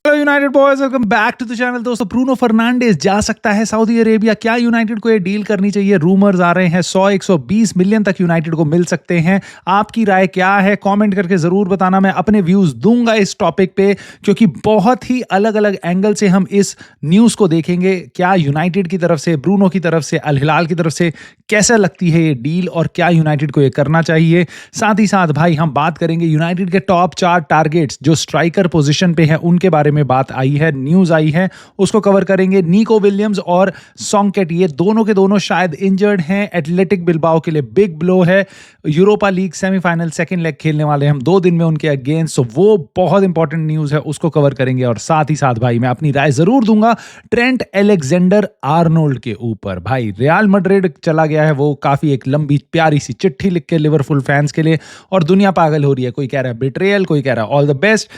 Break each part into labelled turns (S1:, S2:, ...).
S1: Hello United boys, welcome back to the channel. दोस्तों, Bruno Fernandes जा सकता है सऊदी अरेबिया। क्या यूनाइटेड को ये डील करनी चाहिए? रूमर्स आ रहे हैं 100-120 मिलियन तक यूनाइटेड को मिल सकते हैं। आपकी राय क्या है? कमेंट करके जरूर बताना। मैं अपने व्यूज दूंगा इस टॉपिक पे, क्योंकि बहुत ही अलग अलग एंगल से हम इस न्यूज को देखेंगे। क्या यूनाइटेड की तरफ से, ब्रूनो की तरफ से, अल हिलाल की तरफ से कैसा लगती है ये डील, और क्या यूनाइटेड को ये करना चाहिए? साथ ही साथ भाई हम बात करेंगे यूनाइटेड के टॉप 4 टारगेट्स जो स्ट्राइकर पोजीशन पे हैं, उनके बारे में बात आई है, न्यूज आई है, उसको कवर करेंगे। निको विलियम्स और सॉन्गकेट, ये दोनों के दोनों शायद इंजर्ड हैं। एथलेटिक बिल्बाओ के लिए बिग ब्लो है। Europa league semifinal second leg खेलने वाले हैं हम 2 दिन में उनके अगेंस्ट, सो वो बहुत इंपॉर्टेंट न्यूज है, उसको कवर करेंगे। और साथ ही साथ भाई मैं अपनी राय जरूर दूंगा ट्रेंट एलेक्जेंडर आर्नोल्ड के ऊपर। भाई रियल मैड्रिड चला गया है, वो काफी एक लंबी प्यारी सी चिट्ठी लिख के लिवरपूल फैंस के लिए, और दुनिया पागल हो रही है। कोई कह रहा है बिट्रेयल, कोई कह रहा है ऑल द बेस्ट।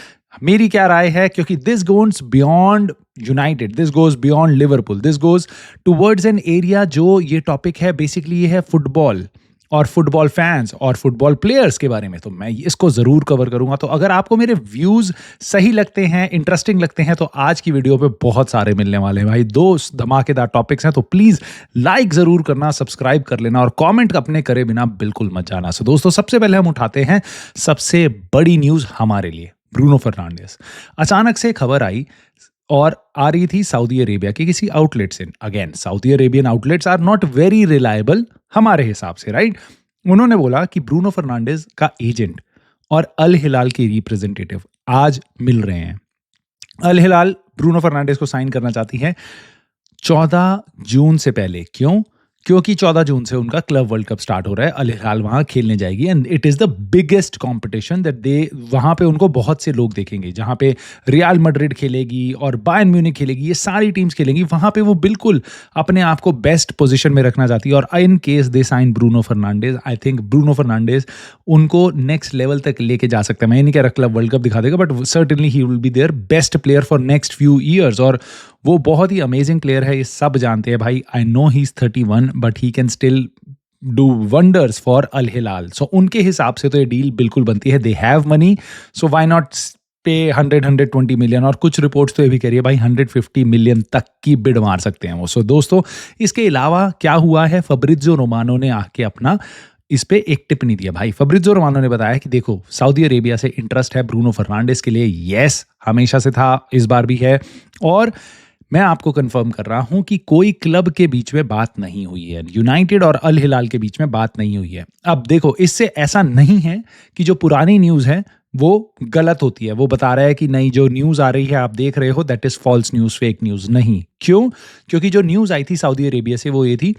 S1: मेरी क्या राय है? क्योंकि this goes beyond United, this goes beyond Liverpool, this goes towards an area. जो ये टॉपिक है बेसिकली ये है फुटबॉल और फुटबॉल फैंस और फुटबॉल प्लेयर्स के बारे में, तो मैं इसको जरूर कवर करूंगा। तो अगर आपको मेरे व्यूज सही लगते हैं, इंटरेस्टिंग लगते हैं, तो आज की वीडियो पे बहुत सारे मिलने वाले हैं भाई। 2 धमाकेदार टॉपिक्स हैं, तो प्लीज लाइक जरूर करना, सब्सक्राइब कर लेना, और कमेंट अपने करे बिना बिल्कुल मत जाना। सो दोस्तों, सबसे पहले हम उठाते हैं सबसे बड़ी न्यूज हमारे लिए, ब्रूनो फर्नांडिस। अचानक से खबर आई और आ रही थी सऊदी अरेबिया के किसी आउटलेट से। Again, Saudi Arabian outlets are not very reliable हमारे हिसाब से, राइट? उन्होंने बोला कि ब्रूनो फर्नांडिस का एजेंट और अल हिलाल के रिप्रेजेंटेटिव आज मिल रहे हैं। अल हिलाल ब्रूनो फर्नांडिस को साइन करना चाहती है 14 जून से पहले। क्यों? क्योंकि 14 जून से उनका क्लब वर्ल्ड कप स्टार्ट हो रहा है। अल हिलाल वहां खेलने जाएगी and it is the biggest competition that they, वहां पे उनको बहुत से लोग देखेंगे, जहां पे रियल मैड्रिड खेलेगी और बायर्न म्यूनिख खेलेगी, ये सारी टीम्स खेलेंगी। वहां पे वो बिल्कुल अपने आप को बेस्ट पोजीशन में रखना चाहती है। और in case they sign Bruno Fernandes, I think Bruno Fernandes उनको नेक्स्ट लेवल तक लेके जा सकता है। मैं नहीं कह रहा क्लब वर्ल्ड कप दिखा देगा, but certainly he will be their best player for next few years. और वो बहुत ही अमेजिंग प्लेयर है, ये सब जानते हैं भाई। I know he is 31 but he can still do wonders for Al Hilal. So उनके हिसाब से तो ये डील बिल्कुल बनती है। They have money, so why not pay 100-120 million, और कुछ रिपोर्ट्स तो ये भी कह रही है भाई 150 मिलियन तक की बिड मार सकते हैं वो। सो दोस्तों, इसके अलावा क्या हुआ है, फब्रिज़ियो रोमानो ने आके अपना इस पे एक टिप्पणी दिया। भाई फब्रिज़ियो रोमानो ने बताया कि देखो, सऊदी अरेबिया से इंटरेस्ट है ब्रूनो फर्नांडिस के लिए। यस, हमेशा से था, इस बार भी है। और मैं आपको कंफर्म कर रहा हूं कि कोई क्लब के बीच में बात नहीं हुई है, यूनाइटेड और अल हिलाल के बीच में बात नहीं हुई है। अब देखो, इससे ऐसा नहीं है कि जो पुरानी न्यूज़ है वो गलत होती है। वो बता रहा है कि नहीं, जो न्यूज़ आ रही है आप देख रहे हो that is false news, fake news. नहीं, क्यों? क्योंकि जो न्यूज़ आई थी सऊदी अरेबिया से वो ये थी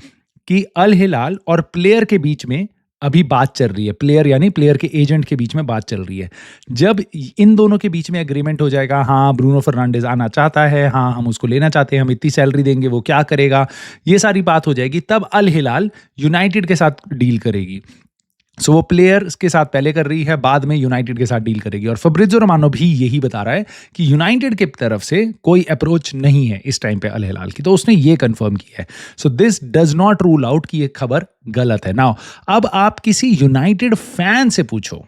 S1: कि अल हिलाल और प्लेयर के बीच में अभी बात चल रही है। प्लेयर यानी प्लेयर के एजेंट के बीच में बात चल रही है। जब इन दोनों के बीच में एग्रीमेंट हो जाएगा, हाँ ब्रूनो फर्नांडिस आना चाहता है, हाँ हम उसको लेना चाहते हैं, हम इतनी सैलरी देंगे, वो क्या करेगा, ये सारी बात हो जाएगी, तब अल हिलाल यूनाइटेड के साथ डील करेगी। सो वो प्लेयर्स के साथ पहले कर रही है, बाद में यूनाइटेड के साथ डील करेगी। और फब्रिज़ियो रोमानो भी यही बता रहा है कि यूनाइटेड की तरफ से कोई अप्रोच नहीं है इस टाइम पे अल हिलाल की, तो उसने ये कंफर्म किया है। So this does not rule out कि ये खबर गलत है। नाउ अब आप किसी यूनाइटेड फैन से पूछो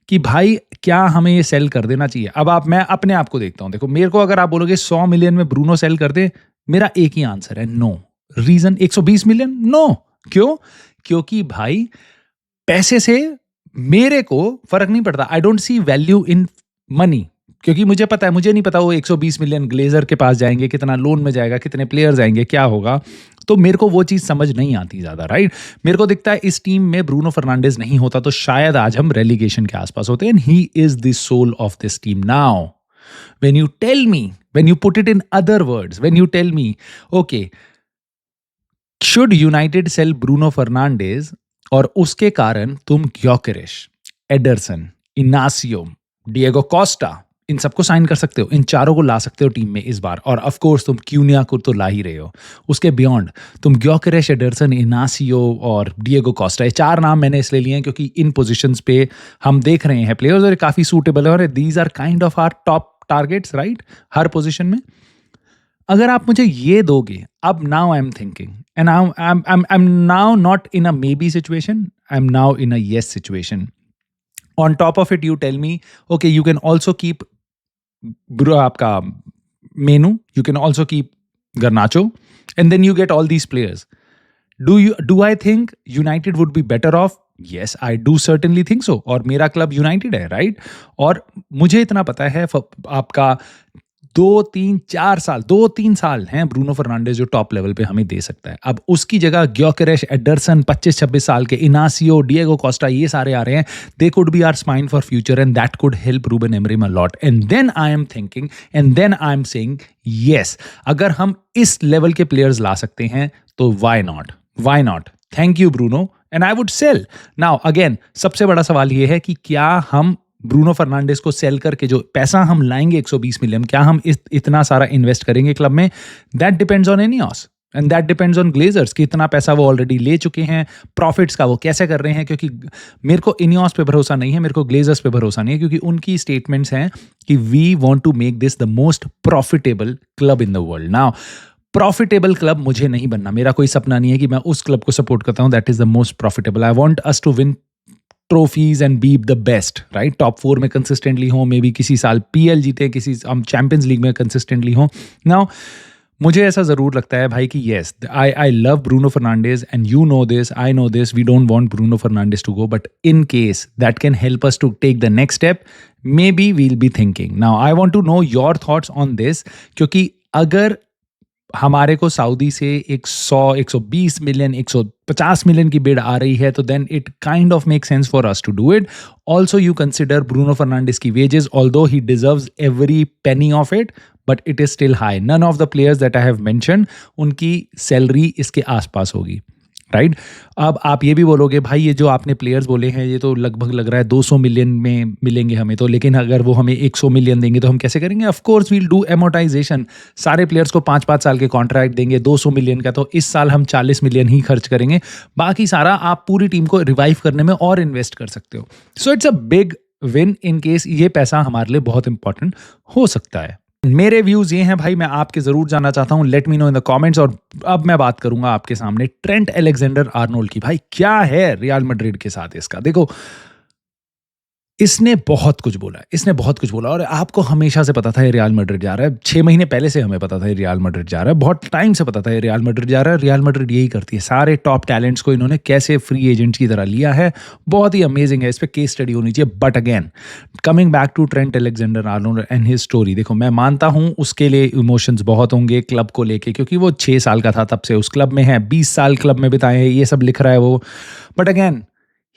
S1: कि भाई क्या हमें ये सेल कर देना चाहिए, अब आप, मैं अपने आप को देखता हूं। देखो, मेरे को अगर आप बोलोगे 100 मिलियन में ब्रूनो सेल कर दे, मेरा एक ही आंसर है, नो। Reason 120 million, no. क्यों? क्योंकि भाई पैसे से मेरे को फर्क नहीं पड़ता। I don't see value in money, क्योंकि मुझे पता है, मुझे नहीं पता वो 120 मिलियन ग्लेजर के पास जाएंगे, कितना लोन में जाएगा, कितने प्लेयर्स आएंगे, क्या होगा। तो मेरे को वो चीज समझ नहीं आती ज्यादा, राइट? मेरे को दिखता है इस टीम में ब्रूनो फर्नांडिस नहीं होता तो शायद आज हम रेलीगेशन के आसपास होते। And he is the soul of this team. Now when you tell me, when you put it in other words, when you tell me okay, should United sell Bruno Fernandes, और उसके कारण तुम Gyokeres, Ederson, Inacio, Diego Costa, इन सबको sign कर सकते हो, इन चारों को ला सकते हो टीम में इस बार। और ऑफ कोर्स तुम क्यूनिया को तो ला ही रहे हो। उसके बियॉन्ड तुम ग्योकेरेश, एडरसन, इनासियो और डिएगो कोस्टा, ये 4 नाम मैंने इसलिए लिए हैं क्योंकि इन पोजीशंस पे हम देख रहे हैं प्लेयर्स और काफी सूटेबल है, और these are kind of our top targets, right, हर पोजीशन में। अगर आप मुझे ये दोगे, अब now I am thinking, and I'm now not in a maybe situation, I'm now in a yes situation. On top of it, you tell me, okay, you can also keep आपका मेनू, you can also keep Garnacho, and then you get all these players. Do I think United would be better off? Yes, I do certainly think so. और मेरा club United है, right? और मुझे इतना पता है आपका 2-3 साल हैं ब्रूनो फर्नांडिस जो टॉप लेवल पे हमें दे सकता है। अब उसकी जगह ग्योकेरेश, एडरसन 25-26 साल के, इनासियो, डिएगो कोस्टा, ये सारे आ रहे हैं। They could be our spine for future and that could help Ruben Amorim a lot. And then I am thinking and then I am saying yes, अगर हम इस लेवल के प्लेयर्स ला सकते हैं तो why not? Thank you Bruno, and I would sell. Now again सबसे बड़ा सवाल ये है कि क्या हम ब्रूनो फर्नांडिस को सेल करके जो पैसा हम लाएंगे 120 मिलियन, क्या हम इतना सारा इन्वेस्ट करेंगे क्लब में? That depends on Ineos and that depends on Glazers कि इतना पैसा वो ऑलरेडी ले चुके हैं, प्रॉफिट्स का वो कैसे कर रहे हैं। क्योंकि मेरे को इनियोस पे भरोसा नहीं है, मेरे को ग्लेजर्स पे भरोसा नहीं है, क्योंकि उनकी स्टेटमेंट्स हैं कि we want to make this the most profitable club in the world. Now profitable club मुझे नहीं बनना, मेरा कोई सपना नहीं है कि मैं उस क्लब को सपोर्ट करता हूं that is the most profitable. I want us to win trophies and be the best, right? Top 4 में कंसिस्टेंटली हो, मे बी किसी साल पीएल जीते, किसी हम चैंपियंस लीग में कंसिस्टेंटली हो। नाउ मुझे ऐसा जरूर लगता है भाई कि yes, I love Bruno Fernandes and you know this, I know this, we don't want Bruno Fernandes to go, but in case that can help us to take the next step, maybe we'll be thinking. Now I want to know your thoughts on this, क्योंकि अगर हमारे को Saudi से 120 million 150 million की bid आ रही है, तो then it kind of make sense for us to do it. Also you consider Bruno Fernandes की wages, although he deserves every penny of it, but it is still high. None of the players that I have mentioned उनकी salary इसके आसपास होगी, right? अब आप ये भी बोलोगे भाई ये जो आपने प्लेयर्स बोले हैं ये तो लगभग लग रहा है 200 मिलियन में मिलेंगे हमें तो, लेकिन अगर वो हमें 100 मिलियन देंगे तो हम कैसे करेंगे? Of course we'll do amortization, सारे प्लेयर्स को 5-5 साल के कॉन्ट्रैक्ट देंगे 200 मिलियन का, तो इस साल हम 40 मिलियन ही खर्च करेंगे, बाकी सारा आप पूरी टीम को रिवाइव करने में और इन्वेस्ट कर सकते हो। So it's a big win in case ये पैसा हमारे लिए बहुत इंपॉर्टेंट हो सकता है। मेरे व्यूज ये हैं भाई, मैं आपके जरूर जानना चाहता हूं, late me no in the comments. और अब मैं बात करूंगा आपके सामने ट्रेंट अलेक्जेंडर आर्नोल्ड की। भाई क्या है रियल मैड्रिड के साथ इसका? देखो इसने बहुत कुछ बोला और आपको हमेशा से पता था ये रियल मैड्रिड जा रहा है। 6 महीने पहले से हमें पता था ये रियल मैड्रिड जा रहा है, बहुत टाइम से पता था ये रियल मैड्रिड जा रहा है। रियल मैड्रिड यही करती है, सारे टॉप टैलेंट्स को इन्होंने कैसे फ्री एजेंट्स की तरह लिया है, बहुत ही अमेजिंग है, इस पर केस स्टडी होनी चाहिए। But again coming back to Trent Alexander Arnold and his story, देखो मैं मानता हूँ उसके लिए इमोशंस बहुत होंगे क्लब को लेके, क्योंकि वो 6 साल का था तब से उस क्लब में है, 20 साल क्लब में बिताए हैं, ये सब लिख रहा है वो। But again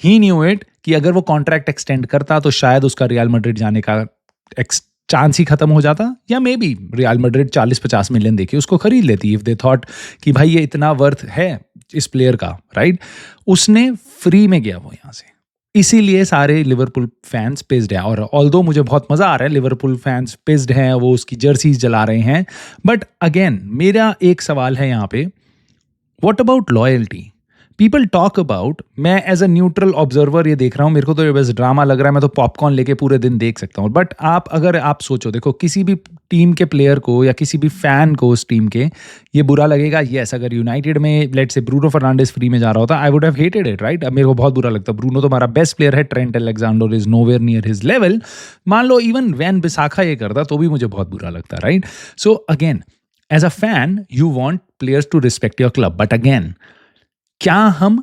S1: he knew it कि अगर वो कॉन्ट्रैक्ट एक्सटेंड करता तो शायद उसका रियल मैड्रिड जाने का चांस ही खत्म हो जाता, या may be real Madrid 40-50 million देके उसको खरीद लेती इफ दे थॉट कि भाई ये इतना वर्थ है इस प्लेयर का, राइट? उसने फ्री में गया वो यहाँ से, इसीलिए सारे लिवरपूल फैंस पिस्ड हैं। और ऑल्दो मुझे बहुत मजा आ रहा है, लिवरपूल फैंस पिस्ड हैं, वो उसकी जर्सीज जला रहे हैं। बट अगेन मेरा एक सवाल है यहाँ पे, what about loyalty? People talk about, मैं एज अ न्यूट्रल ऑब्जर्वर ये देख रहा हूँ, मेरे को तो ये बस ड्रामा लग रहा है, मैं तो पॉपकॉर्न लेके पूरे दिन देख सकता हूँ। बट अगर आप सोचो, देखो किसी भी टीम के प्लेयर को या किसी भी फैन को उस टीम के ये बुरा लगेगा। यस, अगर यूनाइटेड में let's say Bruno Fernandes free में जा रहा होता, I would have hated it, right? अब मेरे को बहुत बुरा लगता, ब्रूनो तो हमारा बेस्ट प्लेयर है, Trent Alexander is nowhere near his level. मान लो इवन वैन बिसाखा ये करता तो भी मुझे बहुत बुरा लगता, right? So again as a fan you want players to respect your club, but again क्या हम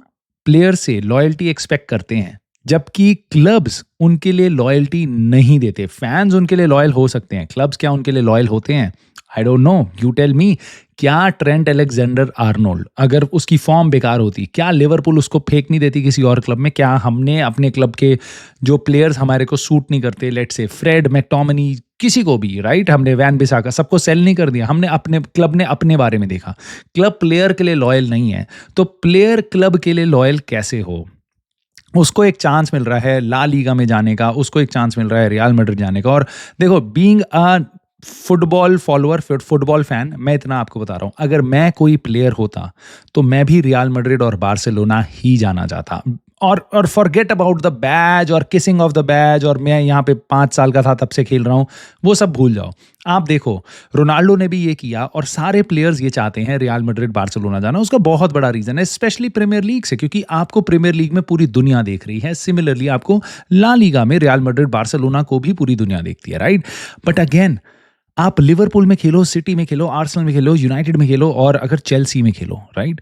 S1: प्लेयर से लॉयल्टी एक्सपेक्ट करते हैं जबकि क्लब्स उनके लिए लॉयल्टी नहीं देते? फैंस उनके लिए लॉयल हो सकते हैं, क्लब्स क्या उनके लिए लॉयल होते हैं? I don't know, you tell me. क्या ट्रेंट अलेक्जेंडर आर्नोल्ड अगर उसकी फॉर्म बेकार होती, क्या लिवरपूल उसको फेंक नहीं देती किसी और क्लब में? क्या हमने अपने क्लब के जो प्लेयर्स हमारे को सूट नहीं करते, लेट्स से फ्रेड मैकटोमिनी, किसी को भी, राइट, हमने वैन बिसाका, सबको सेल नहीं कर दिया, हमने अपने क्लब ने अपने बारे में देखा। क्लब प्लेयर के लिए लॉयल नहीं है, तो प्लेयर क्लब के लिए लॉयल कैसे हो? उसको एक चांस मिल रहा है ला लीगा में जाने का, उसको एक चांस मिल रहा है रियल मैड्रिड जाने का। और देखो being a football follower, football fan, मैं इतना आपको बता रहा हूँ, अगर मैं कोई प्लेयर होता तो मैं भी रियल मैड्रिड और बार्सिलोना ही जाना चाहता। और फॉरगेट अबाउट द बैज और किसिंग ऑफ द बैज और मैं यहाँ पे 5 साल का था तब से खेल रहा हूँ, वो सब भूल जाओ। आप देखो रोनाल्डो ने भी ये किया और सारे प्लेयर्स ये चाहते हैं रियल मैड्रिड बार्सिलोना जाना। उसका बहुत बड़ा रीजन है, स्पेशली प्रीमियर लीग से, क्योंकि आपको प्रीमियर लीग में पूरी दुनिया देख रही है। सिमिलरली आपको ला लीगा में रियल मैड्रिड बार्सिलोना को भी पूरी दुनिया देखती है, राइट? बट अगेन आप लिवरपूल में खेलो, सिटी में खेलो, आर्सेनल में खेलो, यूनाइटेड में खेलो और अगर चेल्सी में खेलो, right?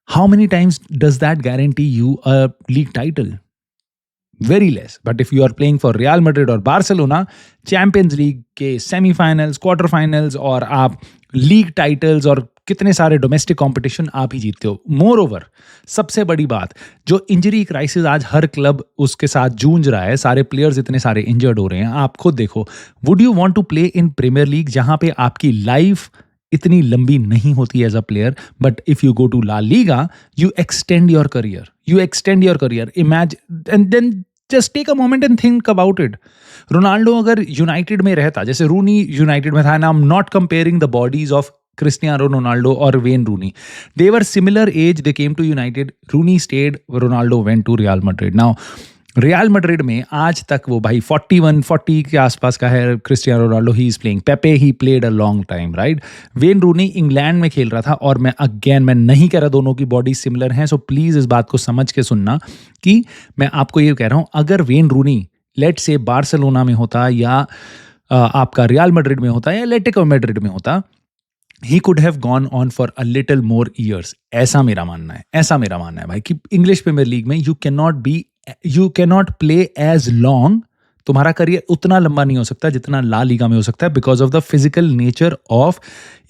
S1: How many times does that guarantee you a league title? Very less. But if you are playing for Real Madrid or Barcelona, Champions League के semifinals, quarter finals और आप league titles और कितने सारे domestic competition आप ही जीतते हो। More over, सबसे बड़ी बात, जो इंजरी क्राइसिस आज हर क्लब उसके साथ जूझ रहा है, सारे प्लेयर्स इतने सारे इंजर्ड हो रहे हैं, आप खुद देखो। Would you want to play in Premier League जहां पे आपकी लाइफ इतनी लंबी नहीं होती as a player, but if you go to La Liga you extend your career, imagine and then just take a moment and think about it. Ronaldo अगर United में रहता, जैसे रूनी यूनाइटेड में था, and I am not comparing the bodies of Cristiano Ronaldo और Wayne Rooney, they were similar age, they came to United, Rooney stayed, Ronaldo went to Real Madrid. Now Real Madrid में आज तक वो भाई 40 के आसपास का है Cristiano Ronaldo, he is playing, पेपे he played a long time, right? When Rooni England में खेल रहा था, और मैं नहीं कह रहा दोनों की बॉडी सिमिलर हैं, सो प्लीज इस बात को समझ के सुनना कि मैं आपको ये कह रहा हूं, अगर वेन रूनी लेट से बार्सिलोना में होता या आपका रियल मैड्रिड में होता या एटलेटिको मैड्रिड में होता, he could have gone on for a little more years। ऐसा मेरा मानना है भाई, कि इंग्लिश प्रीमियर लीग में you cannot play as long, तुम्हारा करियर उतना लंबा नहीं हो सकता जितना ला लीगा में हो सकता है, because of the physical nature of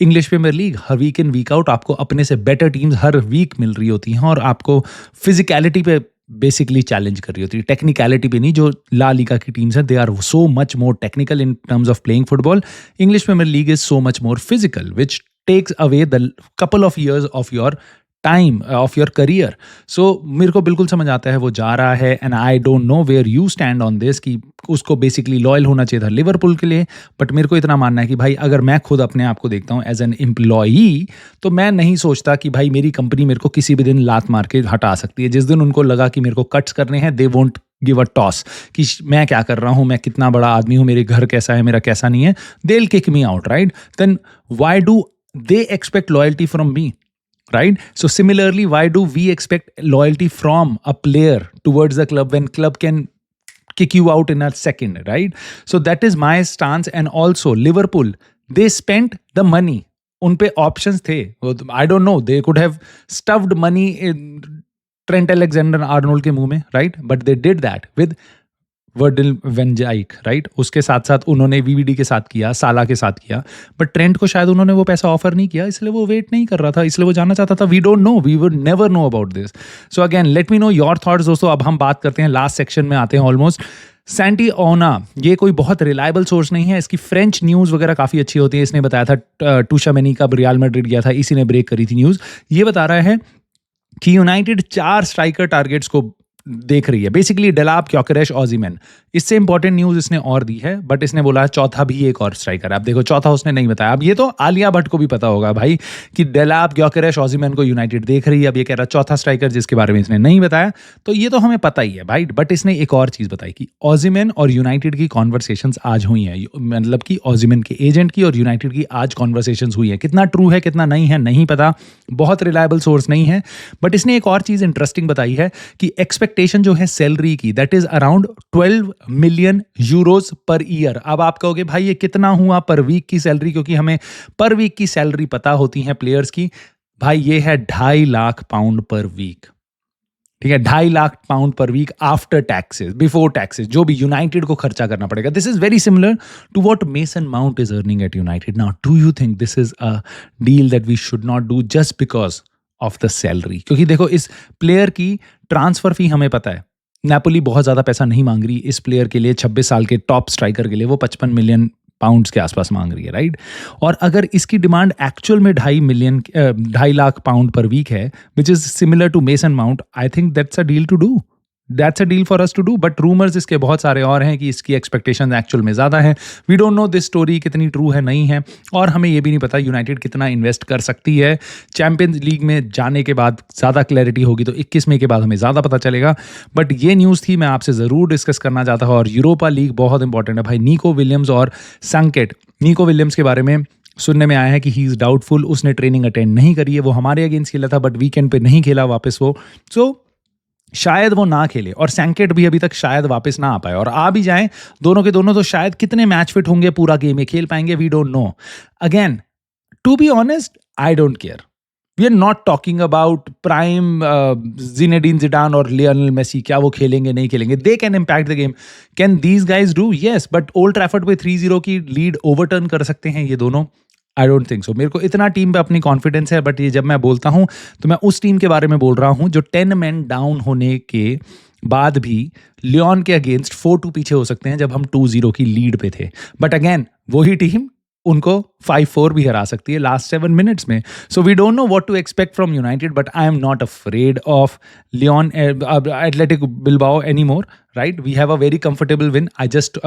S1: English Premier League. हर वीक इन वीक आउट आपको अपने से बेटर टीम्स हर वीक मिल रही होती हैं और आपको फिजिकलिटी पे बेसिकली चैलेंज कर रही होती है, टेक्निकलिटी पे नहीं। जो ला लीगा की टीम्स हैं, they are so much more technical in terms of playing football. English Premier League is so much more physical, which takes away the couple of years of your time of your career. So मेरे को बिल्कुल समझ आता है वो जा रहा है, and I don't know where you stand on this, कि उसको बेसिकली लॉयल होना चाहिए था लिवरपूल के लिए। बट मेरे को इतना मानना है कि भाई अगर मैं खुद अपने आप को देखता हूँ एज एन एम्प्लॉई, तो मैं नहीं सोचता कि भाई मेरी कंपनी मेरे को किसी भी दिन लात मार के हटा सकती है। जिस दिन उनको लगा कि मेरे को कट्स करने हैं, they won't give a toss कि मैं क्या कर रहा हूँ, मैं कितना बड़ा आदमी हूँ, मेरे घर कैसा है, मेरा कैसा नहीं है, they will kick me out, right? Then why do they expect loyalty from me? Right? So similarly, why do we expect loyalty from a player towards the club when club can kick you out in a second, right? So that is my stance. And also Liverpool, they spent the money. उन पे options थे. I don't know. They could have stuffed money in Trent Alexander-Arnold के मुंह में, right? But they did that with Virgil van Dijk, right? उसके साथ साथ उन्होंने वीवीडी के साथ किया, साला के साथ किया, बट ट्रेंट को शायद उन्होंने वो पैसा ऑफर नहीं किया, इसलिए वो वेट नहीं कर रहा था, इसलिए वो जाना चाहता था। We don't know, we would never know about this. So again let me know your thoughts दोस्तों। अब हम बात करते हैं, लास्ट सेक्शन में आते हैं ऑलमोस्ट। सैंटी ओना, ये कोई बहुत रिलायबल सोर्स नहीं है, इसकी फ्रेंच न्यूज़ वगैरह काफ़ी अच्छी होती है। इसने बताया था टूशामेनी कब रियल मैड्रिड गया था, इसी ने ब्रेक करी थी न्यूज़। ये बता रहा है कि यूनाइटेड 4 स्ट्राइकर टारगेट्स को देख रही है, बेसिकली डेलाप, ग्योकेरेश, ओसिमेन। इससे इंपॉर्टेंट न्यूज़ इसने और दी है, बट इसने बोला चौथा भी एक और स्ट्राइकर है। अब देखो चौथा उसने नहीं बताया। अब ये तो आलिया भट्ट को भी पता होगा भाई कि डेलाप, ग्योकेरेश, ओसिमेन को यूनाइटेड देख रही है। अब ये कह रहा चौथा स्ट्राइकर जिसके बारे में इसने नहीं बताया, तो ये तो हमें पता ही है भाई। बट इसने एक और चीज़ बताई कि ओसिमेन और यूनाइटेड की कॉन्वर्सेशंस आज हुई हैं, मतलब कि ओसिमेन के एजेंट की और यूनाइटेड की आज कॉन्वर्सेशंस हुई है। कितना ट्रू है कितना नहीं है नहीं पता, बहुत रिलायबल सोर्स नहीं है। बट इसने एक और चीज़ इंटरेस्टिंग बताई है कि एक्सपेक्टेशन जो है सैलरी की, that is around 12 million euros per year. अब आप कहोगे भाई ये कितना हुआ पर वीक की सैलरी, क्योंकि हमें पर वीक की सैलरी पता होती है प्लेयर्स की। भाई ये है 2.5 लाख पाउंड पर वीक, ठीक है? 2.5 lakh pound per week after taxes, before taxes, जो भी यूनाइटेड को खर्चा करना पड़ेगा। This is very similar to what Mason Mount is earning at United. Now do you think this is a deal that we should not do just because of the salary? क्योंकि देखो इस player की transfer fee हमें पता है, Napoli बहुत ज़्यादा पैसा नहीं मांग रही इस प्लेयर के लिए। 26 साल के टॉप स्ट्राइकर के लिए वो 55 मिलियन पाउंड्स के आसपास मांग रही है, राइट? और अगर इसकी डिमांड एक्चुअल में 2.5 लाख पाउंड पर वीक है, which is similar to Mason Mount, I think that's a deal to do, that's a deal for us to do, but rumours इसके बहुत सारे और हैं कि इसकी एक्सपेक्टेशन एक्चुअल में ज़्यादा है। We don't know this story कितनी ट्रू है, नहीं है, और हमें ये भी नहीं पता यूनाइटेड कितना इन्वेस्ट कर सकती है। चैंपियंस लीग में जाने के बाद ज़्यादा क्लैरिटी होगी, तो 21 मई के बाद हमें ज़्यादा पता चलेगा। बट ये न्यूज़ थी, मैं आपसे ज़रूर डिस्कस करना चाहता हूँ। और यूरोपा लीग बहुत इंपॉर्टेंट है भाई। निको विलियम्स और संकेट, निको विलियम्स के बारे में सुनने में आया है कि ही इज़ डाउटफुल, उसने ट्रेनिंग अटेंड नहीं करी है। वो हमारे अगेंस्ट खेला था, बट वीकेंड पे नहीं खेला वापस वो, सो शायद वो ना खेले। और सैंकेट भी अभी तक शायद वापस ना आ पाए, और आ भी जाएं दोनों के दोनों, तो शायद कितने मैच फिट होंगे, पूरा गेम ये खेल पाएंगे, we don't know. Again, to be honest, I don't care. We are not talking about prime Zinedine Zidane और लियोनेल मेसी, क्या वो खेलेंगे नहीं खेलेंगे। They can impact the game. Can these guys do? Yes, but Old Trafford पे 3-0 की lead overturn कर सकते हैं ये दोनों? I don't think so. मेरे को इतना टीम पे अपनी कॉन्फिडेंस है, बट ये जब मैं बोलता हूँ तो मैं उस टीम के बारे में बोल रहा हूँ जो 10 मैन डाउन होने के बाद भी लियोन के अगेंस्ट 4-2 पीछे हो सकते हैं, जब हम 2-0 की लीड पे थे। बट अगेन, वही टीम उनको 5-4 भी हरा सकती है लास्ट 7 मिनट्स में। So we don't know what to expect from United, but I am not afraid of Leon Athletic Bilbao any more, right? We have a very comfortable win. I just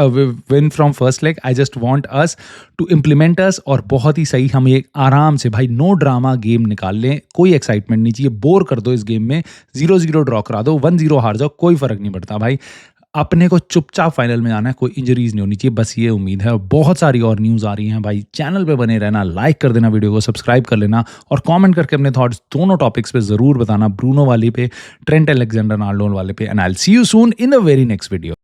S1: win from first leg. I just want us to implement us, और बहुत ही सही हम ये आराम से भाई no drama game निकाल लें। कोई एक्साइटमेंट नहीं चाहिए, बोर कर दो इस गेम में, 0-0 ड्रॉ करा दो, 1-0 हार जाओ, कोई फर्क नहीं पड़ता भाई। अपने को चुपचाप फाइनल में आना है, कोई इंजरीज नहीं होनी चाहिए, बस ये उम्मीद है। और बहुत सारी और न्यूज़ आ रही हैं भाई। चैनल पे बने रहना, लाइक कर देना, वीडियो को सब्सक्राइब कर लेना, और कमेंट करके अपने थॉट्स दोनों टॉपिक्स पे ज़रूर बताना, ब्रूनो वाले पे, ट्रेंट अलेक्जेंडर आर्नोल्ड वाले पे। And I will see you soon in the very next video.